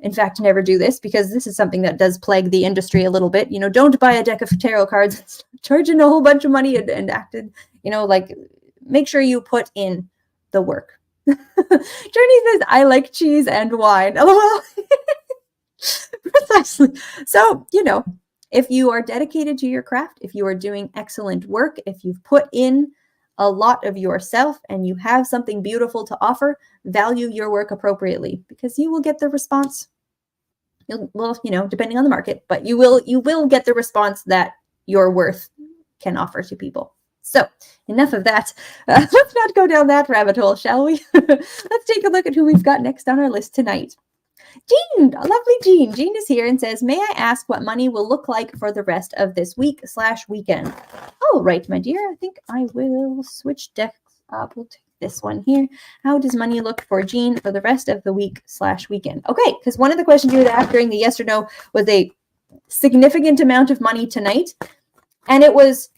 in fact, never do this, because this is something that does plague the industry a little bit. Don't buy a deck of tarot cards, charging a whole bunch of money and acted, make sure you put in the work. Journey says, I like cheese and wine. LOL. Precisely. So, if you are dedicated to your craft, if you are doing excellent work, if you've put in a lot of yourself and you have something beautiful to offer, value your work appropriately, because you will get the response. Depending on the market, but you will get the response that your worth can offer to people. So enough of that. Let's not go down that rabbit hole, shall we? Let's take a look at who we've got next on our list tonight. Jean, lovely Jean. Jean is here and says, may I ask what money will look like for the rest of this week/weekend? All right, my dear. I think I will switch decks up. We'll take this one here. How does money look for Jean for the rest of the week/weekend? Okay, because one of the questions you had asked during the yes or no was a significant amount of money tonight. And it was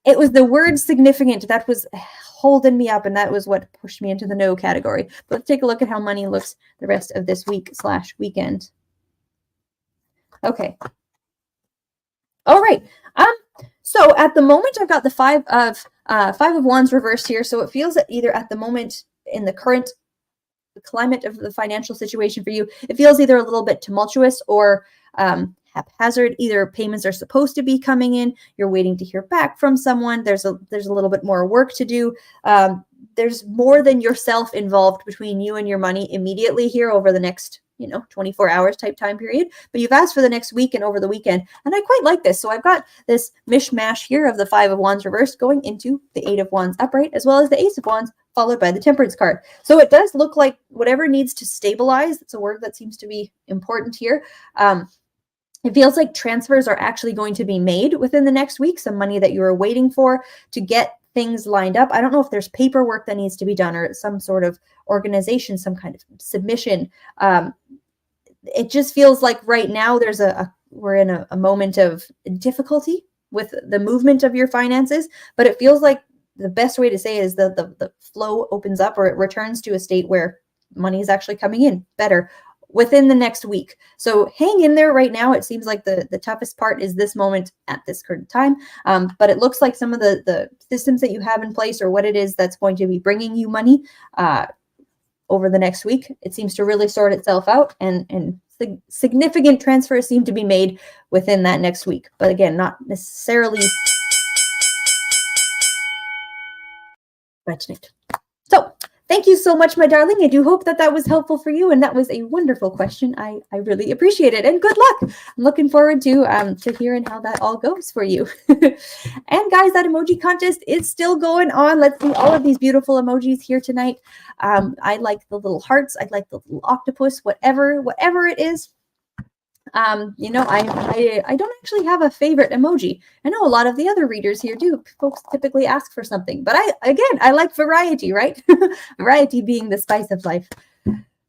the word significant that was holding me up, and that was what pushed me into the no category. But let's take a look at how money looks the rest of this week/weekend. Okay. All right. So at the moment, I've got the 5 of Wands reversed here. So it feels that either at the moment in the current climate of the financial situation for you, it feels either a little bit tumultuous or haphazard. Either payments are supposed to be coming in, you're waiting to hear back from someone. There's a little bit more work to do. there's more than yourself involved between you and your money immediately here over the next 24 hours type time period, but you've asked for the next week and over the weekend. And I quite like this. So I've got this mishmash here of the 5 of Wands reversed going into the 8 of Wands upright, as well as the Ace of Wands, followed by the Temperance card. So it does look like whatever needs to stabilize, it's a word that seems to be important here. It feels like transfers are actually going to be made within the next week, some money that you were waiting for to get things lined up. I don't know if there's paperwork that needs to be done or some sort of organization, some kind of submission. It just feels like right now we're in a moment of difficulty with the movement of your finances, but it feels like the best way to say is the flow opens up, or it returns to a state where money is actually coming in better within the next week. So hang in there right now. It seems like the toughest part is this moment at this current time. But it looks like some of the systems that you have in place, or what it is that's going to be bringing you money over the next week, it seems to really sort itself out, and significant transfers seem to be made within that next week. But again, not necessarily. So thank you so much, my darling. I do hope that was helpful for you, and that was a wonderful question. I really appreciate it, and good luck. I'm looking forward to hearing how that all goes for you. And guys, that emoji contest is still going on. Let's see all of these beautiful emojis here tonight. I like the little hearts. I like the little octopus, whatever it is. I don't actually have a favorite emoji. I know a lot of the other readers here do. Folks typically ask for something, but I like variety, right? Variety being the spice of life.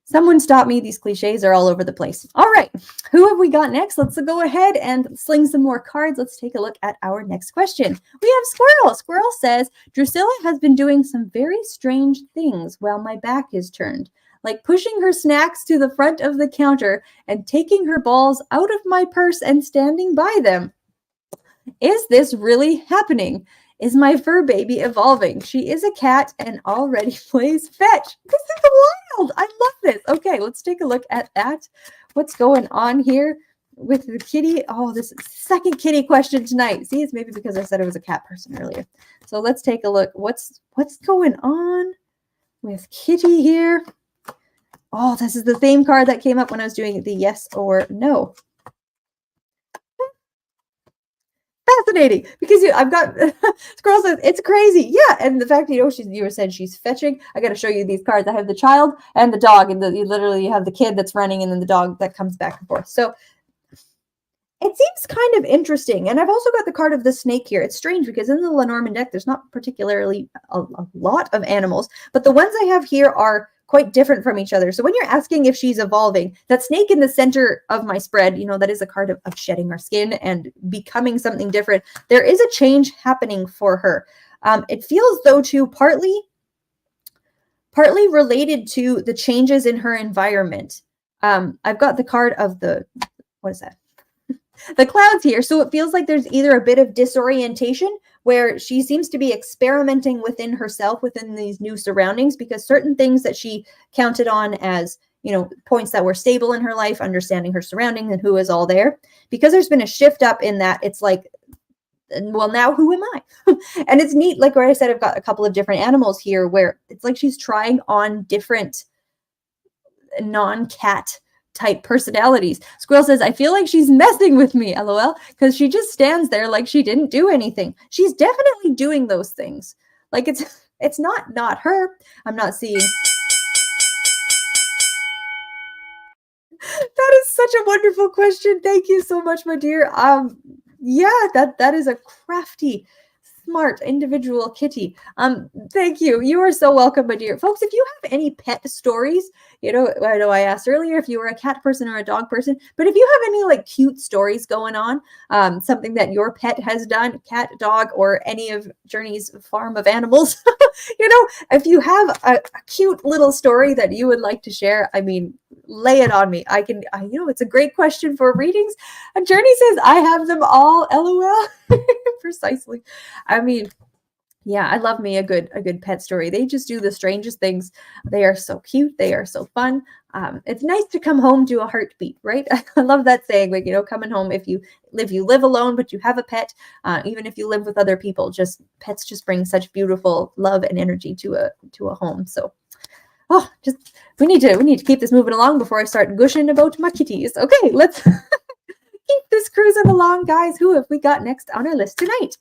Someone stop me. These cliches are all over the place. All right. Who have we got next? Let's go ahead and sling some more cards. Let's take a look at our next question. We have Squirrel. Squirrel says, Drusilla has been doing some very strange things while my back is turned, like pushing her snacks to the front of the counter and taking her balls out of my purse and standing by them. Is this really happening? Is my fur baby evolving? She is a cat and already plays fetch. This is wild. I love this. Okay, let's take a look at that. What's going on here with the kitty? Oh, this second kitty question tonight. See, it's maybe because I said I was a cat person earlier. So let's take a look. What's going on with Kitty here? Oh, this is the same card that came up when I was doing the yes or no. Fascinating, because I've got Squirrel says it's crazy. Yeah, and the fact you said she's fetching. I got to show you these cards. I have the child and the dog, and you have the kid that's running, and then the dog that comes back and forth. So it seems kind of interesting. And I've also got the card of the snake here. It's strange because in the Lenormand deck, there's not particularly a lot of animals, but the ones I have here are quite different from each other. So when you're asking if she's evolving, that snake in the center of my spread, that is a card of shedding our skin and becoming something different. There is a change happening for her. It feels though too partly related to the changes in her environment. I've got the card of what is that? The clouds here. So it feels like there's either a bit of disorientation where she seems to be experimenting within herself, within these new surroundings, because certain things that she counted on as, points that were stable in her life, understanding her surroundings and who is all there, because there's been a shift up in that. It's like, well, now who am I? And it's neat. Like where I said, I've got a couple of different animals here where it's like she's trying on different non-cat type personalities. Squirrel says, I feel like she's messing with me, LOL, because she just stands there like she didn't do anything. She's definitely doing those things. Like it's not her. I'm not seeing. That is such a wonderful question. Thank you so much, my dear. Yeah, that is a crafty, smart individual kitty. Thank you. You are so welcome, my dear. Folks, if you have any pet stories, I know I asked earlier if you were a cat person or a dog person, but if you have any like cute stories going on, something that your pet has done, cat, dog, or any of Journey's farm of animals, if you have a cute little story that you would like to share, lay it on me. It's a great question for readings. And Journey says, I have them all, LOL. Precisely. Yeah, I love me a good pet story. They just do the strangest things. They are so cute. They are so fun. It's nice to come home to a heartbeat, right? I love that saying, like, coming home if you live alone, but you have a pet, even if you live with other people, just pets just bring such beautiful love and energy to a home. So, just we need to keep this moving along before I start gushing about my kitties. Okay, let's keep this cruising along, guys. Who have we got next on our list tonight?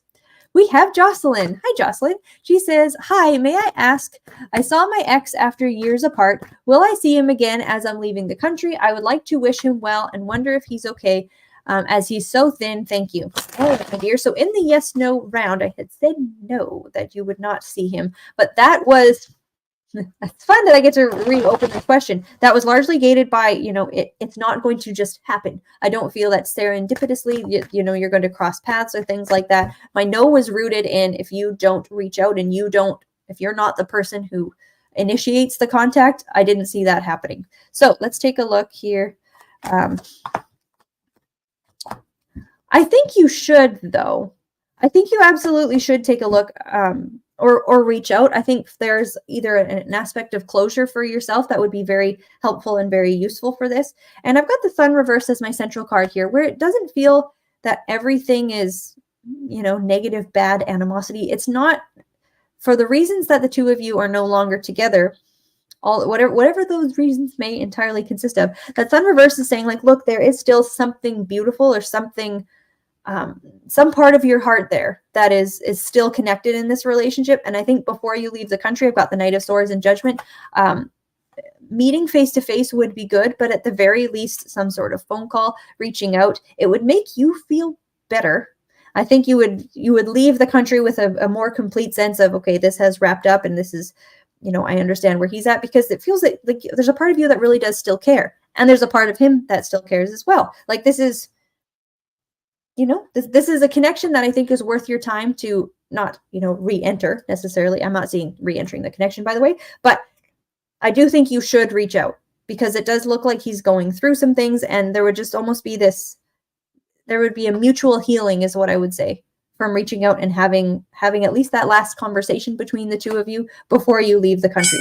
We have Jocelyn. Hi, Jocelyn. She says, hi, may I ask, I saw my ex after years apart. Will I see him again as I'm leaving the country? I would like to wish him well and wonder if he's okay, as he's so thin. Thank you. Oh, my dear. So in the yes-no round, I had said no, that you would not see him. But that was... It's fun that I get to reopen the question. That was largely gated by, it's not going to just happen. I don't feel that serendipitously, you're going to cross paths or things like that. My no was rooted in if you don't reach out and if you're not the person who initiates the contact, I didn't see that happening. So let's take a look here. I think you should, though. I think you absolutely should take a look, or reach out. I think there's either an aspect of closure for yourself that would be very helpful and very useful for this. And I've got the Sun reverse as my central card here, where it doesn't feel that everything is, negative, bad animosity. It's not, for the reasons that the two of you are no longer together, whatever those reasons may entirely consist of, that Sun reverse is saying, like, look, there is still something beautiful or something, some part of your heart there that is still connected in this relationship. And I think before you leave the country, I've got the Knight of Swords and Judgment. Meeting face to face would be good, but at the very least, some sort of phone call, reaching out, it would make you feel better. I think you would leave the country with a more complete sense of, okay, this has wrapped up and this is, I understand where he's at, because it feels like there's a part of you that really does still care. And there's a part of him that still cares as well. Like, this is, this is a connection that I think is worth your time to not, re-enter necessarily. I'm not seeing re-entering the connection, by the way, but I do think you should reach out, because it does look like he's going through some things, and there would just almost be there would be a mutual healing is what I would say from reaching out and having at least that last conversation between the two of you before you leave the country.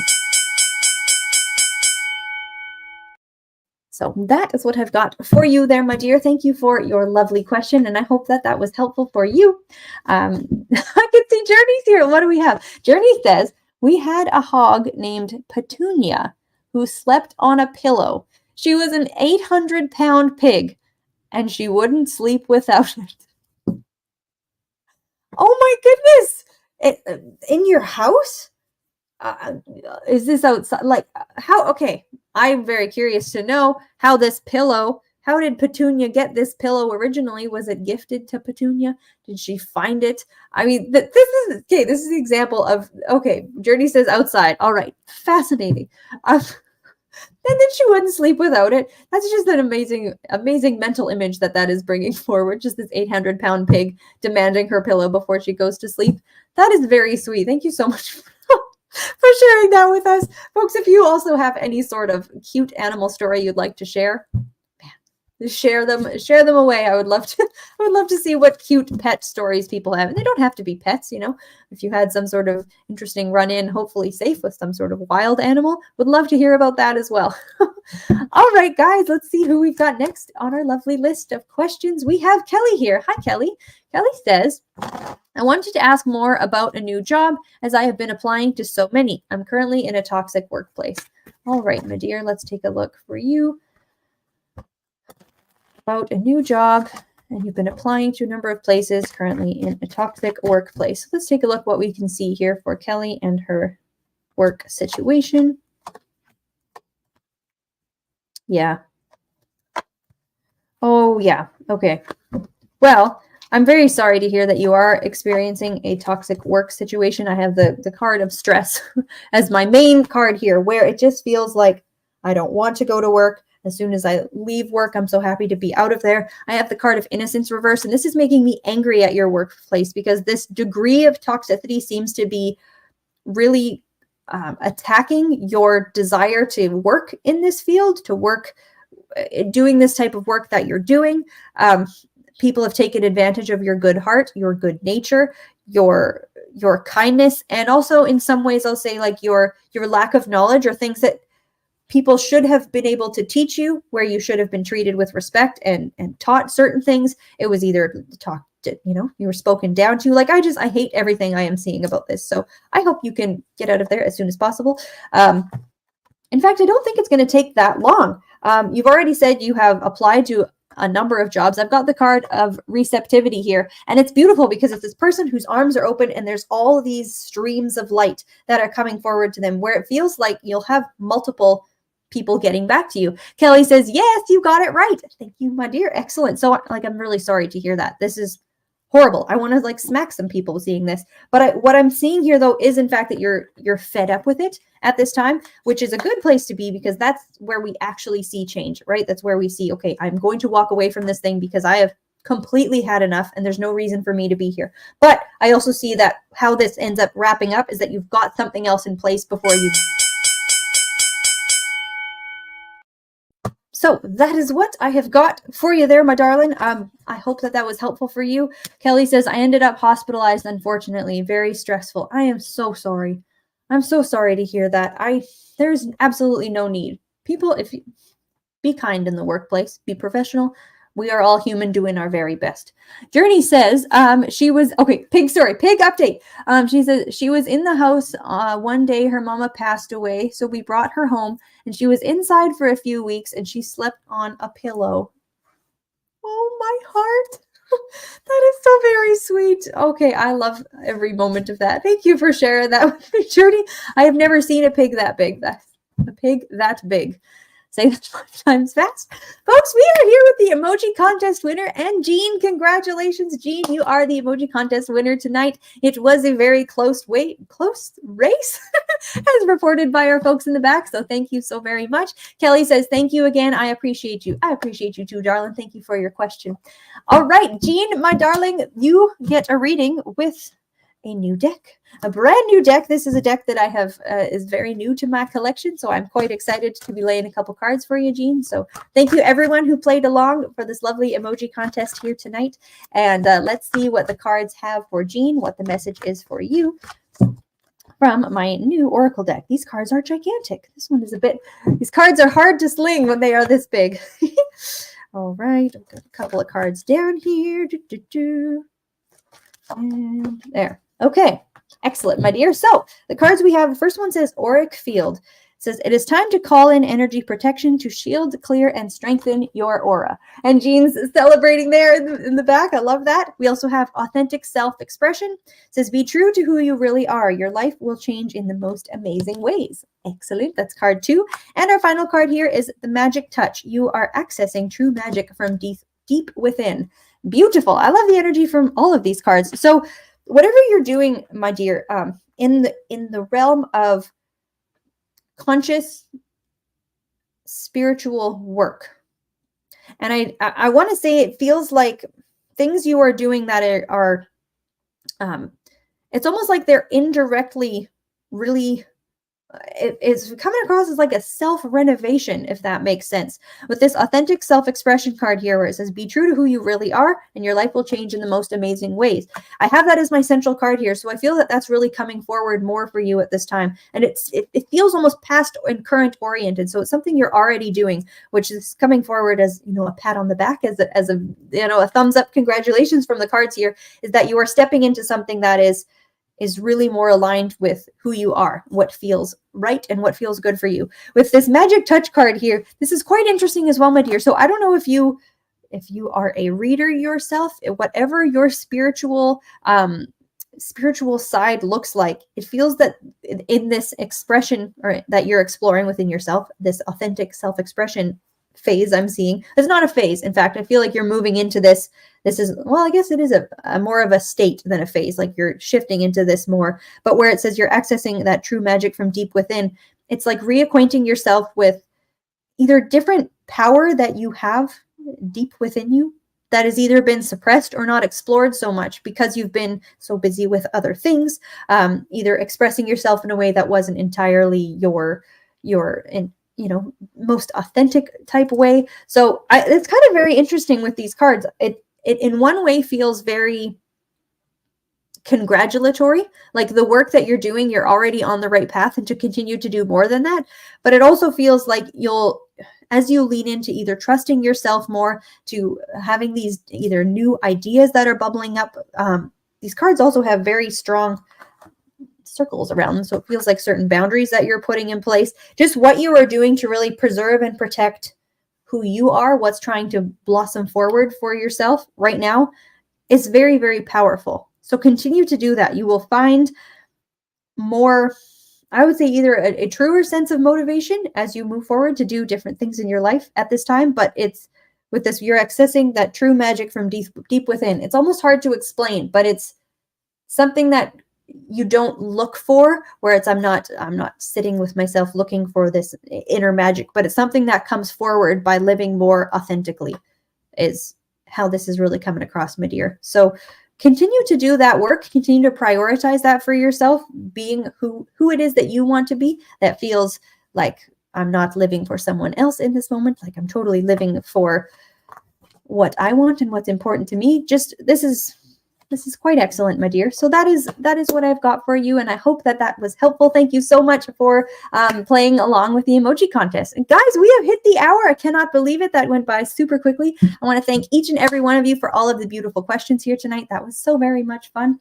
So that is what I've got for you there, my dear. Thank you for your lovely question, and I hope that was helpful for you. I can see Journey's here. What do we have? Journey says, we had a hog named Petunia who slept on a pillow. She was an 800-pound pig, and she wouldn't sleep without it. Oh my goodness! In your house? Is this outside? Like, how? Okay, I'm very curious to know how this pillow, how did Petunia get this pillow originally? Was it gifted to Petunia? Did she find it? I mean, this is the example of, okay, Journey says outside. All right, fascinating. And then she wouldn't sleep without it. That's just an amazing mental image that is bringing forward. Just this 800-pound pig demanding her pillow before she goes to sleep. That is very sweet. Thank you so much for sharing that with us. Folks, if you also have any sort of cute animal story you'd like to share, share them away. I would love to see what cute pet stories people have. And they don't have to be pets, if you had some sort of interesting run-in, hopefully safe, with some sort of wild animal, would love to hear about that as well. All right, guys, let's see who we've got next on our lovely list of questions. We have Kelly here. Hi, Kelly. Kelly says, I wanted to ask more about a new job, as I have been applying to so many. I'm currently in a toxic workplace. All right, my dear, let's take a look for you. About a new job, and you've been applying to a number of places, currently in a toxic workplace. So let's take a look what we can see here for Kelly and her work situation. Yeah. Oh, yeah. Okay. Well, I'm very sorry to hear that you are experiencing a toxic work situation. I have the card of stress as my main card here, where it just feels like I don't want to go to work. As soon as I leave work, I'm so happy to be out of there. I have the card of innocence reverse, and this is making me angry at your workplace, because this degree of toxicity seems to be really attacking your desire to work in this field, to work doing this type of work that you're doing. People have taken advantage of your good heart, your good nature, your your kindness, and also in some ways I'll say like your lack of knowledge, or things that people should have been able to teach you, where you should have been treated with respect and taught certain things. It was either talked to, you were spoken down to. Like, I hate everything I am seeing about this. So I hope you can get out of there as soon as possible. In fact, I don't think it's going to take that long. You've already said you have applied to a number of jobs. I've got the card of receptivity here, and it's beautiful because it's this person whose arms are open and there's all these streams of light that are coming forward to them, where it feels like you'll have multiple people getting back to you. Kelly says, yes, you got it right. Thank you, my dear. Excellent. So like, I'm really sorry to hear that. This is horrible. I want to like smack some people seeing this. But what I'm seeing here though is in fact that you're fed up with it at this time, which is a good place to be, because that's where we actually see change, right? That's where we see, okay, I'm going to walk away from this thing because I have completely had enough and there's no reason for me to be here. But I also see that how this ends up wrapping up is that you've got something else in place before you. So that is what I have got for you there, my darling. I hope that was helpful for you. Kelly says, I ended up hospitalized, unfortunately. Very stressful. I am so sorry. I'm so sorry to hear that. There's absolutely no need. People, be kind in the workplace, be professional. We are all human doing our very best. Journey says she was, okay, pig update. She says she was in the house one day, her mama passed away, so we brought her home, and she was inside for a few weeks, and she slept on a pillow. Oh, my heart. That is so very sweet. Okay, I love every moment of that. Thank you for sharing that with me, Journey. I have never seen a pig that big. That's a pig that big. Say that 5 times fast. Folks, we are here with the emoji contest winner, and Jean, congratulations. Jean, you are the emoji contest winner tonight. It was a very close race, as reported by our folks in the back, so thank you so very much. Kelly says, thank you again. I appreciate you. I appreciate you too, darling. Thank you for your question. All right, Jean, my darling, you get a reading with a new deck, a brand new deck. This is a deck that I have is very new to my collection, so I'm quite excited to be laying a couple cards for you, Jean. So thank you everyone who played along for this lovely emoji contest here tonight, and let's see what the cards have for Jean, what the message is for you from my new oracle deck. These cards are gigantic. This one is these cards are hard to sling when they are this big. All right, I've got a couple of cards down here. And there. Okay, excellent, my dear. So the cards we have, the first one says Auric Field. It says, it is time to call in energy protection to shield, clear, and strengthen your aura. And Jean's celebrating there in the back. I love that. We also have Authentic Self-Expression. It says, be true to who you really are. Your life will change in the most amazing ways. Excellent. That's card 2. And our final card here is the Magic Touch. You are accessing true magic from deep within. Beautiful. I love the energy from all of these cards. So whatever you're doing, my dear, in the realm of conscious spiritual work, and I want to say it feels like things you are doing that are it's almost like they're indirectly really it's coming across as like a self-renovation, if that makes sense. With this Authentic Self-Expression card here, where it says, be true to who you really are, and your life will change in the most amazing ways. I have that as my central card here, so I feel that that's really coming forward more for you at this time. And it feels almost past and current oriented, so it's something you're already doing, which is coming forward as, a pat on the back, as a thumbs up, congratulations from the cards here, is that you are stepping into something that is really more aligned with who you are, what feels right and what feels good for you. With this Magic Touch card here, this is quite interesting as well, my dear. So I don't know if you are a reader yourself, whatever your spiritual side looks like, it feels that in this expression, or that you're exploring within yourself, this authentic self-expression phase I'm seeing. It's not a phase. In fact, I feel like you're moving into this. This is, well, I guess it is a more of a state than a phase. Like you're shifting into this more. But where it says you're accessing that true magic from deep within, it's like reacquainting yourself with either different power that you have deep within you that has either been suppressed or not explored so much because you've been so busy with other things, either expressing yourself in a way that wasn't entirely your most authentic type way. So it's kind of very interesting with these cards. It in one way feels very congratulatory, like the work that you're doing, you're already on the right path and to continue to do more than that. But it also feels like as you lean into either trusting yourself more, to having these either new ideas that are bubbling up. These cards also have very strong circles around them. So it feels like certain boundaries that you're putting in place, just what you are doing to really preserve and protect who you are, what's trying to blossom forward for yourself right now is very, very powerful. So continue to do that. You will find more, I would say, either a truer sense of motivation as you move forward to do different things in your life at this time. But it's with this, you're accessing that true magic from deep within. It's almost hard to explain, but it's something that you don't look for, where it's I'm not sitting with myself looking for this inner magic, but it's something that comes forward by living more authentically, is how this is really coming across, my dear. So continue to do that work, continue to prioritize that for yourself, being who it is that you want to be, that feels like I'm not living for someone else in this moment, like I'm totally living for what I want and what's important to me. Just this is quite excellent, my dear. So that is what I've got for you, and I hope that was helpful. Thank you so much for playing along with the emoji contest. And guys, we have hit the hour. I cannot believe it. That went by super quickly. I want to thank each and every one of you for all of the beautiful questions here tonight. That was so very much fun.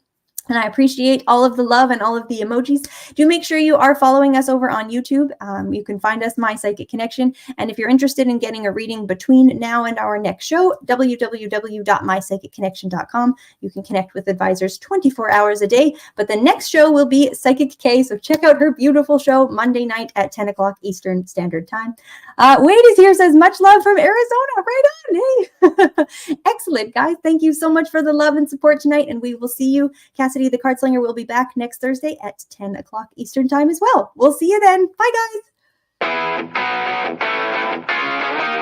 And I appreciate all of the love and all of the emojis. Do make sure you are following us over on YouTube. You can find us, My Psychic Connection. And if you're interested in getting a reading between now and our next show, www.mypsychicconnection.com. You can connect with advisors 24 hours a day. But the next show will be Psychic K. So check out her beautiful show Monday night at 10 o'clock Eastern Standard Time. Wade is here, says much love from Arizona. Right on. Hey. Excellent, guys. Thank you so much for the love and support tonight. And we will see you. Cassidy the Cardslinger will be back next Thursday at 10 o'clock Eastern Time as well. We'll see you then. Bye, guys.